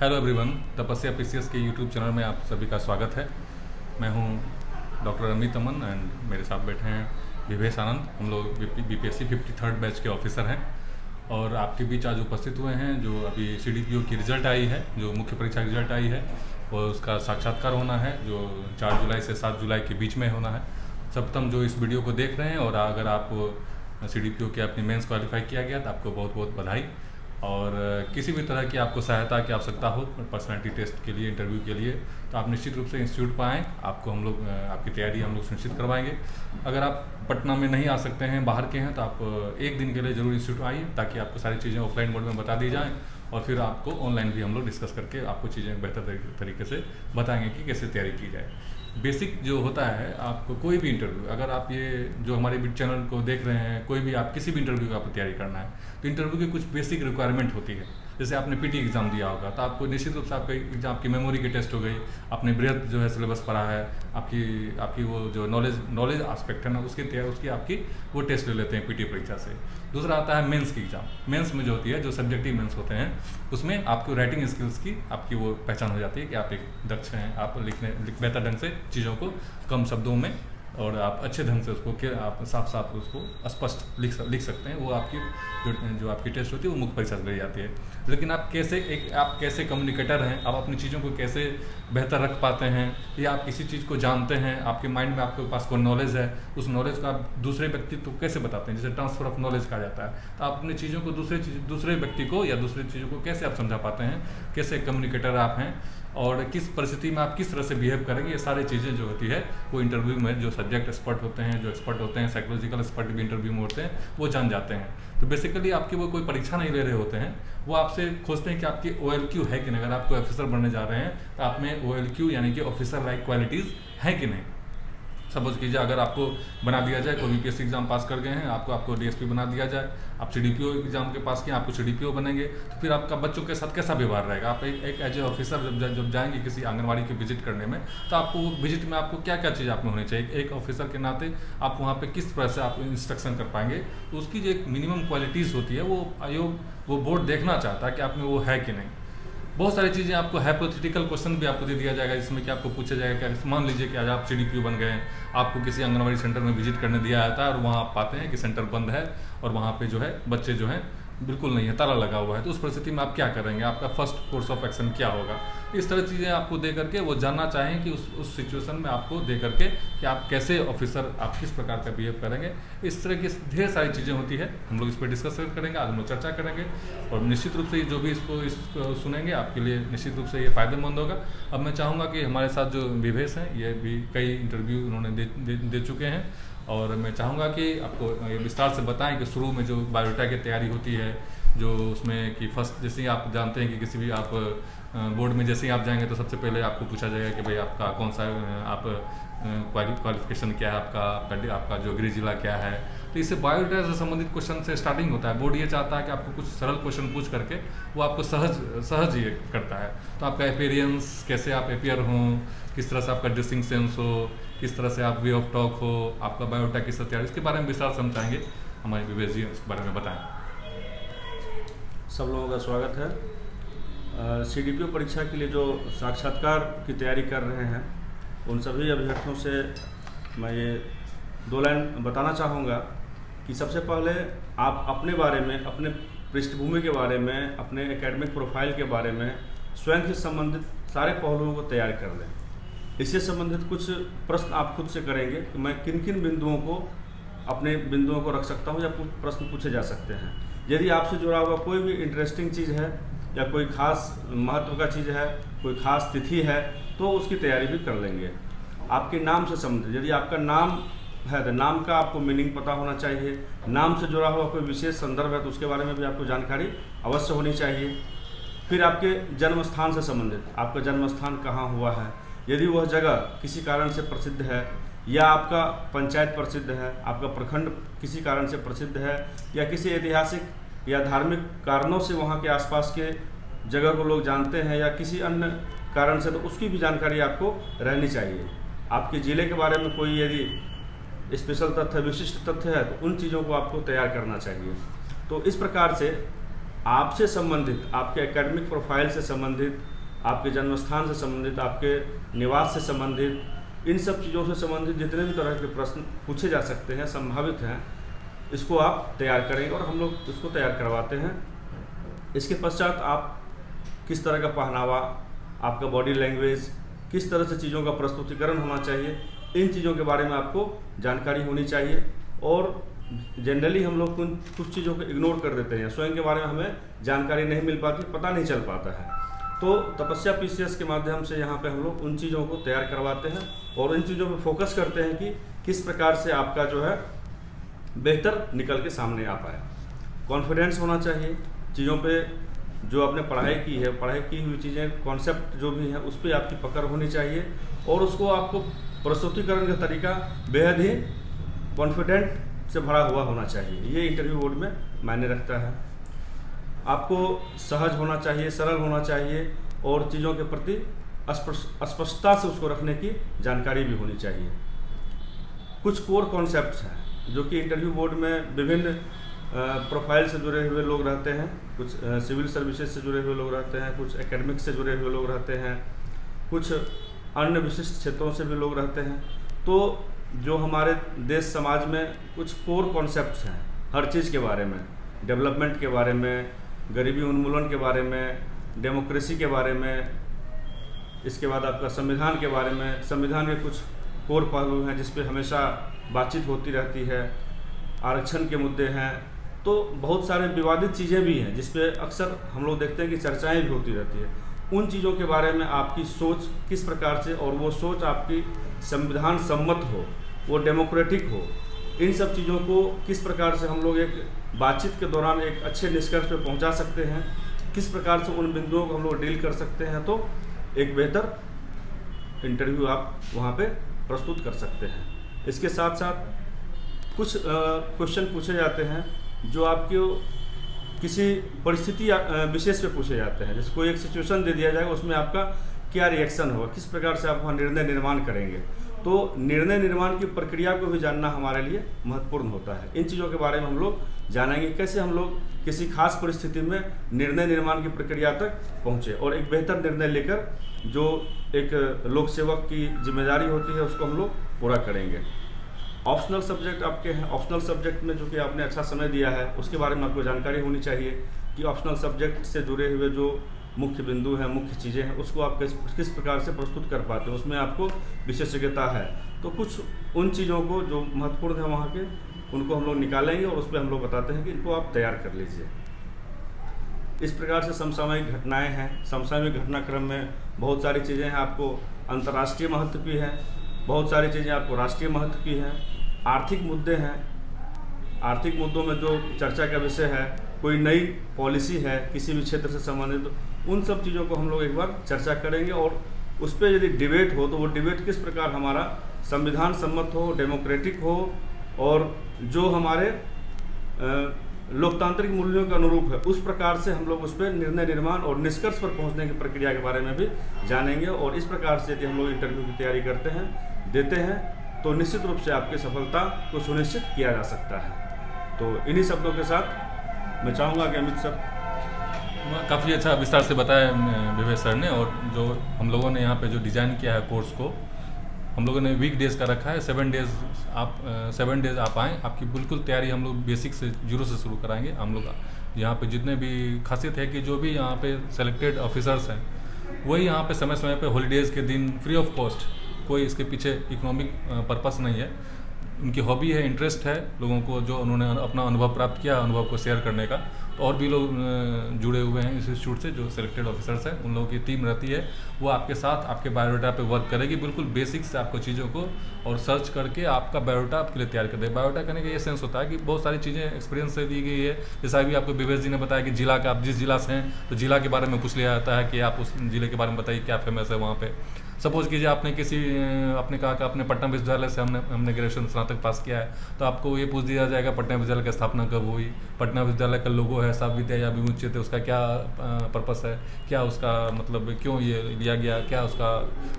Hello everyone, तपस्या PCS के YouTube channel में आप सभी का स्वागत है। मैं हूं डॉक्टर अमित अमन एंड मेरे साथ बैठे हैं विवेश आनंद। हम लोग बीपीएससी 53rd बैच के ऑफिसर हैं और आपके बीच आज उपस्थित हुए हैं। जो अभी सीडीपीओ की रिज़ल्ट आई है, जो मुख्य परीक्षा रिजल्ट आई है, और उसका साक्षात्कार होना है जो 4 जुलाई से 7 जुलाई के बीच में होना है। सबतम जो इस वीडियो को देख रहे हैं, और अगर आप सीडीपीओ के अपनी मेंस क्वालिफाई किया गया तो आपको बहुत बहुत बधाई। और किसी भी तरह की आपको सहायता की आवश्यकता हो पर्सनालिटी टेस्ट के लिए, इंटरव्यू के लिए, तो आप निश्चित रूप से इंस्टीट्यूट पर आएँ। आपको हम लोग आपकी तैयारी हम लोग सुनिश्चित करवाएंगे। अगर आप पटना में नहीं आ सकते हैं, बाहर के हैं, तो आप एक दिन के लिए ज़रूर इंस्टीट्यूट आइए, ताकि आपको सारी चीज़ें ऑफलाइन मोड में बता दी जाएँ, और फिर आपको ऑनलाइन भी हम लोग डिस्कस करके आपको चीज़ें बेहतर तरीके से बताएंगे कि कैसे तैयारी की जाए। बेसिक जो होता है, आपको कोई भी इंटरव्यू, अगर आप ये जो हमारे चैनल को देख रहे हैं, कोई भी आप किसी भी इंटरव्यू का आपको तैयारी करना है, तो इंटरव्यू की कुछ बेसिक रिक्वायरमेंट होती है। जैसे आपने पीटी एग्ज़ाम दिया होगा, तो आपको निश्चित रूप से आपका एग्जाम की मेमोरी की टेस्ट हो गई, आपने बृहद जो है सिलेबस पढ़ा है, आपकी वो जो नॉलेज एस्पेक्ट है ना, उसकी आपकी वो टेस्ट ले लेते हैं पीटी परीक्षा से। दूसरा आता है मेंस की एग्ज़ाम। मेंस में जो होती है, जो सब्जेक्टिव मेंस होते हैं, उसमें आपको राइटिंग स्किल्स की आपकी वो पहचान हो जाती है कि आप एक दक्ष हैं, आप बेहतर ढंग से चीज़ों को कम शब्दों में और आप अच्छे ढंग से उसको आप साफ उसको स्पष्ट लिख सकते हैं। वो आपकी जो आपकी टेस्ट होती है, वो मुख्य परीक्षा से ली जाती है। लेकिन आप कैसे कम्युनिकेटर हैं, आप अपनी चीज़ों को कैसे बेहतर रख पाते हैं, या आप किसी चीज़ को जानते हैं, आपके माइंड में आपके पास कोई नॉलेज है, उस नॉलेज को आप दूसरे व्यक्ति को कैसे बताते हैं, जैसे ट्रांसफ़र ऑफ नॉलेज कहा जाता है। तो आप अपनी चीज़ों को दूसरे व्यक्ति को या दूसरी चीज़ों को कैसे आप समझा पाते हैं, कैसे कम्युनिकेटर आप हैं, और किस परिस्थिति में आप किस तरह से बिहेव करेंगे, ये सारी चीज़ें जो होती है वो इंटरव्यू में जो सब्जेक्ट एक्सपर्ट होते हैं, जो एक्सपर्ट होते हैं, साइकोलॉजिकल एक्सपर्ट भी इंटरव्यू में होते हैं, वो जान जाते हैं। तो बेसिकली आपकी वो कोई परीक्षा नहीं ले रहे होते हैं, वो आपसे खोजते हैं कि आपकी OLQ है कि नहीं। अगर आपको ऑफिसर बनने जा रहे हैं तो आप में OLQ यानी कि ऑफिसर लाइक क्वालिटीज़ हैं कि नहीं। सपोज कीजिए, अगर आपको बना दिया जाए, कोई बीपीएससी एग्जाम पास कर गए हैं, आपको डीएसपी बना दिया जाए, आप सीडीपीओ एग्जाम के पास किए, आपको सीडीपीओ बनेंगे, तो फिर आपका बच्चों के साथ कैसा व्यवहार रहेगा। आप एक एज ए ऑफिसर जब जाएंगे किसी आंगनबाड़ी की विजिट करने में, तो आपको वो विजिट में आपको क्या क्या चीज़ आप में होनी चाहिए, एक ऑफिसर के नाते आप वहाँ पर किस तरह से आप इंस्ट्रक्शन कर पाएंगे। तो उसकी जो एक मिनिमम क्वालिटीज़ होती है, वो आयोग, वो बोर्ड देखना चाहता है कि आप में वो है कि नहीं। बहुत सारी चीज़ें आपको हाइपोथेटिकल क्वेश्चन भी आपको दे दिया जाएगा, जिसमें कि आपको पूछा जाएगा कि मान लीजिए कि आज आप सीडीपीओ बन गए हैं, आपको किसी आंगनबाड़ी सेंटर में विजिट करने दिया जाता है, और वहाँ आप पाते हैं कि सेंटर बंद है, और वहाँ पे जो है बच्चे जो हैं बिल्कुल नहीं है, ताला लगा हुआ है। तो उस परिस्थिति में आप क्या करेंगे, आपका फर्स्ट कोर्स ऑफ एक्शन क्या होगा। इस तरह चीज़ें आपको दे करके वो जानना चाहें कि उस सिचुएशन में आपको दे करके कि आप कैसे ऑफिसर, आप किस प्रकार का बिहेव करेंगे। इस तरह की ढेर सारी चीज़ें होती है, हम लोग इस पर डिस्कस करेंगे, आज हम लोग चर्चा करेंगे, और निश्चित रूप से जो भी इसको सुनेंगे आपके लिए निश्चित रूप से ये फ़ायदेमंद होगा। अब मैं चाहूँगा कि हमारे साथ जो विवेश हैं, ये भी कई इंटरव्यू उन्होंने दे चुके हैं, और मैं चाहूँगा कि आपको ये विस्तार से बताएं कि शुरू में जो बायोडाटा की तैयारी होती है, जो उसमें कि फर्स्ट, जैसे ही आप जानते हैं कि किसी भी आप बोर्ड में जैसे ही आप जाएंगे, तो सबसे पहले आपको पूछा जाएगा कि भाई आपका कौन सा आप क्वालिफिकेशन क्या है, आपका जो गृह जिला क्या है। तो इससे बायोडाटा से संबंधित क्वेश्चन से स्टार्टिंग होता है। बोर्ड ये चाहता है कि आपको कुछ सरल क्वेश्चन पूछ करके वो आपको सहज ये करता है। तो आपका अपीयरेंस, कैसे आप अपीयर हों, किस तरह से आपका ड्रेसिंग सेंस हो, किस तरह से आप वे ऑफ टॉक हो, आपका बायोडाटा किस तरह तैयार, इसके बारे में विस्तार समझाएंगे हमारे विवेश जी, इसके बारे में बताएं। सब लोगों का स्वागत है। सीडीपीओ परीक्षा के लिए जो साक्षात्कार की तैयारी कर रहे हैं, उन सभी अभ्यर्थियों से मैं ये 2 लाइन बताना चाहूँगा कि सबसे पहले आप अपने बारे में, अपने पृष्ठभूमि के बारे में, अपने एकेडमिक प्रोफाइल के बारे में, स्वयं से संबंधित सारे पहलुओं को तैयार कर लें। इससे संबंधित कुछ प्रश्न आप खुद से करेंगे कि मैं किन किन बिंदुओं को, अपने बिंदुओं को रख सकता हूँ, या कुछ प्रश्न पूछे जा सकते हैं। यदि आपसे जुड़ा हुआ कोई भी इंटरेस्टिंग चीज़ है, या कोई खास महत्व का चीज़ है, कोई खास तिथि है, तो उसकी तैयारी भी कर लेंगे। आपके नाम से संबंधित, यदि आपका नाम है तो नाम का आपको मीनिंग पता होना चाहिए। नाम से जुड़ा हुआ कोई विशेष संदर्भ है तो उसके बारे में भी आपको जानकारी अवश्य होनी चाहिए। फिर आपके जन्म स्थान से संबंधित, आपका जन्म स्थान कहाँ हुआ है, यदि वह जगह किसी कारण से प्रसिद्ध है, या आपका पंचायत प्रसिद्ध है, आपका प्रखंड किसी कारण से प्रसिद्ध है, या किसी ऐतिहासिक या धार्मिक कारणों से वहाँ के आसपास के जगह को लोग जानते हैं, या किसी अन्य कारण से, तो उसकी भी जानकारी आपको रहनी चाहिए। आपके ज़िले के बारे में कोई यदि स्पेशल तथ्य, विशिष्ट तथ्य है, तो उन चीज़ों को आपको तैयार करना चाहिए। तो इस प्रकार से आपसे संबंधित, आपके एकेडमिक प्रोफाइल से संबंधित, आपके जन्म स्थान से संबंधित, आपके निवास से संबंधित, इन सब चीज़ों से संबंधित जितने भी तरह के प्रश्न पूछे जा सकते हैं, संभावित हैं, इसको आप तैयार करेंगे और हम लोग इसको तैयार करवाते हैं। इसके पश्चात आप किस तरह का पहनावा, आपका बॉडी लैंग्वेज, किस तरह से चीज़ों का प्रस्तुतिकरण होना चाहिए, इन चीज़ों के बारे में आपको जानकारी होनी चाहिए। और जनरली हम लोग कुछ चीज़ों को इग्नोर कर देते हैं, स्वयं के बारे में हमें जानकारी नहीं मिल पाती, पता नहीं चल पाता है। तो तपस्या पीसीएस के माध्यम से यहाँ पे हम लोग उन चीज़ों को तैयार करवाते हैं और इन चीज़ों पे फोकस करते हैं कि किस प्रकार से आपका जो है बेहतर निकल के सामने आ पाए। कॉन्फिडेंस होना चाहिए चीज़ों पे, जो आपने पढ़ाई की है, पढ़ाई की हुई चीज़ें, कॉन्सेप्ट जो भी है उस पर आपकी पकड़ होनी चाहिए और उसको आपको प्रस्तुतिकरण का तरीका बेहद ही कॉन्फिडेंट से भरा हुआ होना चाहिए। ये इंटरव्यू बोर्ड में मायने रखता है। आपको सहज होना चाहिए, सरल होना चाहिए और चीज़ों के प्रति स्पष्टता से उसको रखने की जानकारी भी होनी चाहिए। कुछ कोर कॉन्सेप्ट्स हैं जो कि इंटरव्यू बोर्ड में विभिन्न प्रोफाइल से जुड़े हुए लोग रहते हैं, कुछ सिविल सर्विसेज से जुड़े हुए लोग रहते हैं, कुछ एकेडमिक से जुड़े हुए लोग रहते हैं, कुछ अन्य विशिष्ट क्षेत्रों से भी लोग रहते हैं। तो जो हमारे देश समाज में कुछ कोर कॉन्सेप्ट्स हैं हर चीज़ के बारे में, डेवलपमेंट के बारे में, गरीबी उन्मूलन के बारे में, डेमोक्रेसी के बारे में, इसके बाद आपका संविधान के बारे में। संविधान के कुछ कोर पहलू हैं जिस पे हमेशा बातचीत होती रहती है, आरक्षण के मुद्दे हैं, तो बहुत सारे विवादित चीज़ें भी हैं जिस पे अक्सर हम लोग देखते हैं कि चर्चाएं भी होती रहती है। उन चीज़ों के बारे में आपकी सोच किस प्रकार से, और वो सोच आपकी संविधान सम्मत हो, वो डेमोक्रेटिक हो, इन सब चीज़ों को किस प्रकार से हम लोग एक बातचीत के दौरान एक अच्छे निष्कर्ष पे पहुंचा सकते हैं, किस प्रकार से उन बिंदुओं को हम लोग डील कर सकते हैं, तो एक बेहतर इंटरव्यू आप वहाँ पे प्रस्तुत कर सकते हैं। इसके साथ साथ कुछ क्वेश्चन पूछे जाते हैं जो आपको किसी परिस्थिति विशेष पे पूछे जाते हैं। जैसे कोई एक सिचुएशन दे दिया जाएगा, उसमें आपका क्या रिएक्शन होगा, किस प्रकार से आप वहाँ निर्णय निर्माण करेंगे। तो निर्णय निर्माण की प्रक्रिया को भी जानना हमारे लिए महत्वपूर्ण होता है। इन चीज़ों के बारे में हम लोग जानेंगे, कैसे हम लोग किसी खास परिस्थिति में निर्णय निर्माण की प्रक्रिया तक पहुँचे और एक बेहतर निर्णय लेकर जो एक लोक सेवक की जिम्मेदारी होती है उसको हम लोग पूरा करेंगे। ऑप्शनल सब्जेक्ट आपके हैं, ऑप्शनल सब्जेक्ट में जो कि आपने अच्छा समय दिया है उसके बारे में आपको जानकारी होनी चाहिए कि ऑप्शनल सब्जेक्ट से जुड़े हुए जो मुख्य बिंदु हैं, मुख्य चीज़ें हैं, उसको आप किस प्रकार से प्रस्तुत कर पाते हैं, उसमें आपको विशेषज्ञता है। तो कुछ उन चीज़ों को जो महत्वपूर्ण है वहाँ के, उनको हम लोग निकालेंगे और उस पर हम लोग बताते हैं कि इनको आप तैयार कर लीजिए। इस प्रकार से समसामयिक घटनाएं हैं। समसामयिक घटनाक्रम में बहुत सारी चीज़ें हैं, आपको अंतर्राष्ट्रीय महत्व की है, बहुत सारी चीज़ें आपको राष्ट्रीय महत्व की हैं। आर्थिक मुद्दे हैं, आर्थिक मुद्दों में जो चर्चा का विषय है, कोई नई पॉलिसी है किसी भी क्षेत्र से संबंधित, उन सब चीज़ों को हम लोग एक बार चर्चा करेंगे और उस पर यदि डिबेट हो तो वो डिबेट किस प्रकार हमारा संविधान सम्मत हो, डेमोक्रेटिक हो और जो हमारे लोकतांत्रिक मूल्यों के अनुरूप है, उस प्रकार से हम लोग उस पर निर्णय निर्माण और निष्कर्ष पर पहुंचने की प्रक्रिया के बारे में भी जानेंगे। और इस प्रकार से यदि हम लोग इंटरव्यू की तैयारी करते हैं, देते हैं, तो निश्चित रूप से आपकी सफलता को सुनिश्चित किया जा सकता है। तो इन्हीं शब्दों के साथ मैं चाहूँगा कि अमित सर। काफ़ी अच्छा विस्तार से बताया विवेक सर ने। और जो हम लोगों ने यहाँ पे जो डिज़ाइन किया है कोर्स को, हम लोगों ने वीक डेज़ का रखा है। 7 डेज़ आप आएँ, आपकी बिल्कुल तैयारी हम लोग बेसिक से जीरो से शुरू कराएंगे। हम लोग यहाँ पे जितने भी खासियत है कि जो भी यहाँ पे सेलेक्टेड ऑफिसर्स हैं वही यहाँ पे समय समय पे हॉलीडेज़ के दिन फ्री ऑफ कॉस्ट, कोई इसके पीछे इकोनॉमिक पर्पस नहीं है, उनकी हॉबी है, इंटरेस्ट है लोगों को, जो उन्होंने अपना अनुभव प्राप्त किया, अनुभव को शेयर करने का। तो और भी लोग जुड़े हुए हैं इस इंस्टीट्यूट से, जो सेलेक्टेड ऑफिसर्स हैं, उन लोगों की टीम रहती है, वो आपके साथ आपके बायोडाटा पे वर्क करेगी, बिल्कुल बेसिक से आपको चीज़ों को और सर्च करके आपका बायोडाटा आपके लिए तैयार कर दे। बायोडाटा करने का ये सेंस होता है कि बहुत सारी चीज़ें एक्सपीरियंस से दी गई है। जैसा अभी आपको विवेक जी ने बताया कि जिला का, आप जिस जिला से हैं तो जिला के बारे में पूछ लिया जाता है कि आप उस जिले के बारे में बताइए क्या फेमस है वहाँ पे। सपोज कीजिए आपने आपने कहा कि अपने पटना विश्वविद्यालय से हमने ग्रेजुएशन स्नातक पास किया है, तो आपको ये पूछ दिया जाएगा पटना विश्वविद्यालय की स्थापना कब हुई, पटना विश्वविद्यालय का लोगो है साफ विद्या या विमुच्यते, उसका क्या पर्पस है, क्या उसका मतलब क्यों ये लिया गया, क्या उसका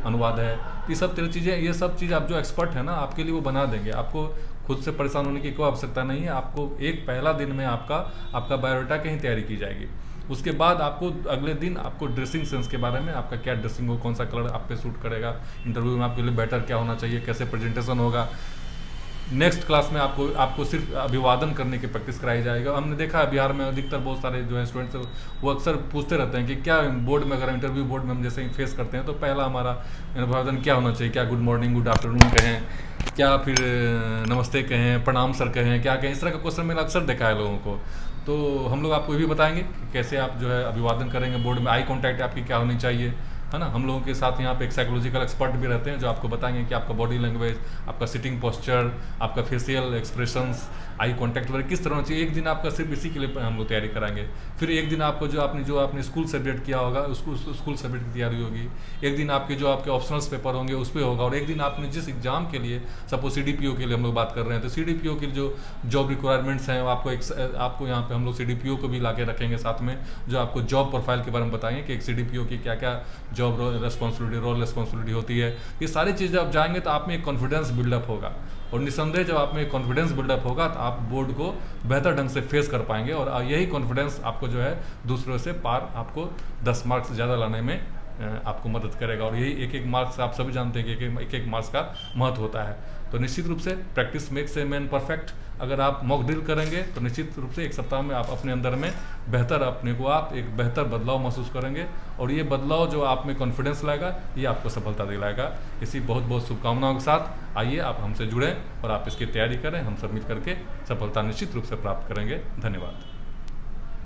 अनुवाद है। ये सब चीज़ें, ये सब चीज़ आप जो एक्सपर्ट है ना, आपके लिए वो बना देंगे। आपको खुद से परेशान होने की कोई आवश्यकता नहीं है। आपको एक पहला दिन में आपका बायोडाटा की ही तैयारी की जाएगी। उसके बाद आपको अगले दिन आपको ड्रेसिंग सेंस के बारे में, आपका क्या ड्रेसिंग हो, कौन सा कलर आप पे सूट करेगा, इंटरव्यू में आपके लिए बेटर क्या होना चाहिए, कैसे प्रेजेंटेशन होगा। नेक्स्ट क्लास में आपको सिर्फ अभिवादन करने की प्रैक्टिस कराई जाएगा। हमने देखा है बिहार में अधिकतर बहुत सारे जो है स्टूडेंट्स वो अक्सर पूछते रहते हैं कि क्या बोर्ड में, अगर इंटरव्यू बोर्ड में हम जैसे ही फेस करते हैं तो पहला हमारा अभिवादन क्या होना चाहिए, क्या गुड मॉर्निंग, गुड आफ्टरनून कहें, क्या फिर नमस्ते कहें, प्रणाम सर कहें, क्या कहें। इस तरह का क्वेश्चन मैंने अक्सर देखा है लोगों को। तो हम लोग आपको ये भी बताएंगे कि कैसे आप जो है अभिवादन करेंगे बोर्ड में, आई कॉन्टैक्ट आपकी क्या होनी चाहिए, है ना। हम लोगों के साथ यहाँ पे एक साइकोलॉजिकल एक्सपर्ट भी रहते हैं जो आपको बताएंगे कि आपका बॉडी लैंग्वेज, आपका सिटिंग पोस्चर, आपका फेशियल एक्सप्रेशंस, आई कॉन्टैक्ट वगैरह किस तरह होना चाहिए। एक दिन आपका सिर्फ इसी के लिए हम लोग तैयारी कराएंगे। फिर एक दिन आपको जो आपने स्कूल सब्जेक्ट किया होगा उसको स्कूल सब्जेक्ट की तैयारी होगी। एक दिन आपके ऑप्शनल्स पेपर होंगे उस पर होगा। और एक दिन आपने जिस एग्जाम के लिए, सपोज CDPO के लिए हम लोग बात कर रहे हैं, तो CDPO की जो जॉब रिक्वायरमेंट्स हैं आपको यहाँ पे हम लोग CDPO को भी ला के रखेंगे साथ में, जो आपको जॉब प्रोफाइल के बारे में बताएंगे कि एक CDPO की क्या क्या जॉब रोल रिस्पॉन्सिबिलिटी होती है। ये सारी चीज़ें आप जाएंगे तो आप में एक कॉन्फिडेंस बिल्डअप होगा, और निस्संदेह जब आप में कॉन्फिडेंस बिल्डअप होगा तो आप बोर्ड को बेहतर ढंग से फेस कर पाएंगे। और यही कॉन्फिडेंस आपको जो है दूसरों से पार, आपको 10 मार्क्स ज़्यादा लाने में आपको मदद करेगा। और यही एक मार्क्स आप सभी जानते हैं कि एक मार्क्स का महत्व होता है। तो निश्चित रूप से practice makes a man perfect. अगर आप मॉक ड्रिल करेंगे तो निश्चित रूप से एक सप्ताह में आप अपने अंदर में आप एक बेहतर बदलाव महसूस करेंगे, और ये बदलाव जो आप में कॉन्फिडेंस लाएगा ये आपको सफलता दिलाएगा। इसी बहुत बहुत शुभकामनाओं के साथ आइए आप हमसे जुड़ें और आप इसकी तैयारी करें। हम सब मिल करके सफलता निश्चित रूप से प्राप्त करेंगे। धन्यवाद।